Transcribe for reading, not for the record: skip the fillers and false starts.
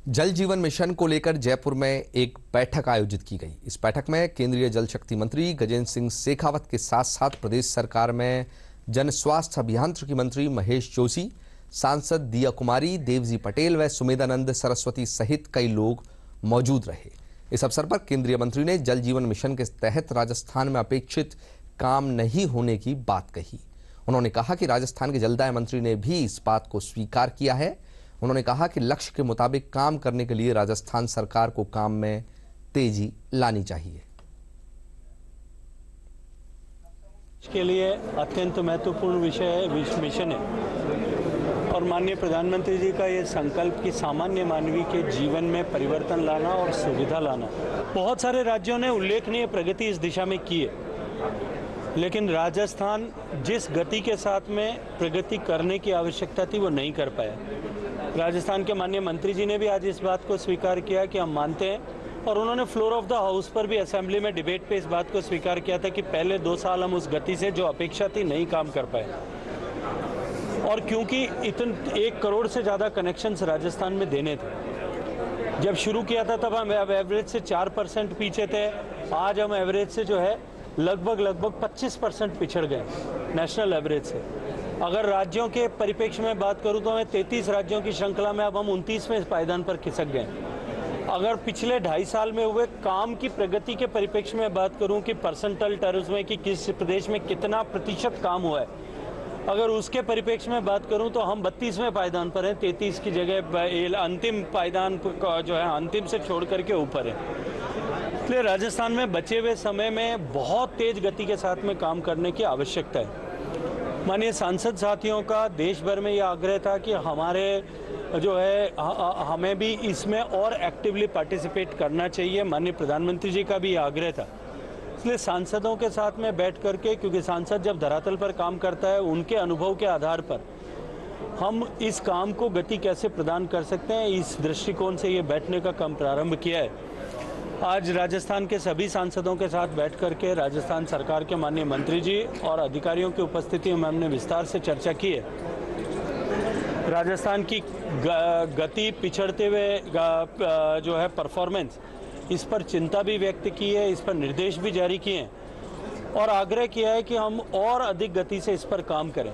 जल जीवन मिशन को लेकर जयपुर में एक बैठक आयोजित की गई। इस बैठक में केंद्रीय जल शक्ति मंत्री गजेंद्र सिंह शेखावत के साथ साथ प्रदेश सरकार में जन स्वास्थ्य अभियांत्रिकी मंत्री महेश जोशी, सांसद दिया कुमारी, देवजी पटेल व सुमेधानंद सरस्वती सहित कई लोग मौजूद रहे। इस अवसर पर केंद्रीय मंत्री ने जल जीवन मिशन के तहत राजस्थान में अपेक्षित काम नहीं होने की बात कही। उन्होंने कहा कि राजस्थान के जलदाय मंत्री ने भी इस बात को स्वीकार किया है। उन्होंने कहा कि लक्ष्य के मुताबिक काम करने के लिए राजस्थान सरकार को काम में तेजी लानी चाहिए। इसके लिए अत्यंत महत्वपूर्ण मिशन है और माननीय प्रधानमंत्री जी का ये संकल्प कि सामान्य मानवी के जीवन में परिवर्तन लाना और सुविधा लाना। बहुत सारे राज्यों ने उल्लेखनीय प्रगति इस दिशा में की है, लेकिन राजस्थान जिस गति के साथ में प्रगति करने की आवश्यकता थी वो नहीं कर पाया। राजस्थान के माननीय मंत्री जी ने भी आज इस बात को स्वीकार किया कि हम मानते हैं, और उन्होंने फ्लोर ऑफ द हाउस पर भी असेंबली में डिबेट पे इस बात को स्वीकार किया था कि पहले 2 साल हम उस गति से जो अपेक्षा थी नहीं काम कर पाए। और क्योंकि 1 करोड़ से ज़्यादा कनेक्शंस राजस्थान में देने थे, जब शुरू किया था तब हम एवरेज से 4% पीछे थे। आज हम एवरेज से जो है लगभग 25% पिछड़ गए नेशनल एवरेज से। अगर राज्यों के परिप्रेक्ष्य में बात करूं तो हमें 33 राज्यों की श्रृंखला में अब हम 29वें पायदान पर खिसक गए। अगर पिछले 2.5 साल में हुए काम की प्रगति के परिप्रेक्ष्य में बात करूं कि परसेंटाइल टर्म्स में कि किस प्रदेश में कितना प्रतिशत काम हुआ है, अगर उसके परिप्रेक्ष्य में बात करूं तो हम 32वें पायदान पर हैं। 33 की जगह अंतिम पायदान जो है अंतिम से छोड़ करके ऊपर है। इसलिए राजस्थान में बचे हुए समय में बहुत तेज गति के साथ में काम करने की आवश्यकता है। माननीय सांसद साथियों का देश भर में यह आग्रह था कि हमारे जो है हमें भी इसमें और एक्टिवली पार्टिसिपेट करना चाहिए। माननीय प्रधानमंत्री जी का भी यह आग्रह था। इसलिए सांसदों के साथ में बैठ करके, क्योंकि सांसद जब धरातल पर काम करता है उनके अनुभव के आधार पर हम इस काम को गति कैसे प्रदान कर सकते हैं, इस दृष्टिकोण से ये बैठने का काम प्रारंभ किया है। आज राजस्थान के सभी सांसदों के साथ बैठ करके राजस्थान सरकार के माननीय मंत्री जी और अधिकारियों की उपस्थिति में हमने विस्तार से चर्चा की है। राजस्थान की गति, पिछड़ते हुए जो है परफॉर्मेंस, इस पर चिंता भी व्यक्त की है, इस पर निर्देश भी जारी किए हैं और आग्रह किया है कि हम और अधिक गति से इस पर काम करें।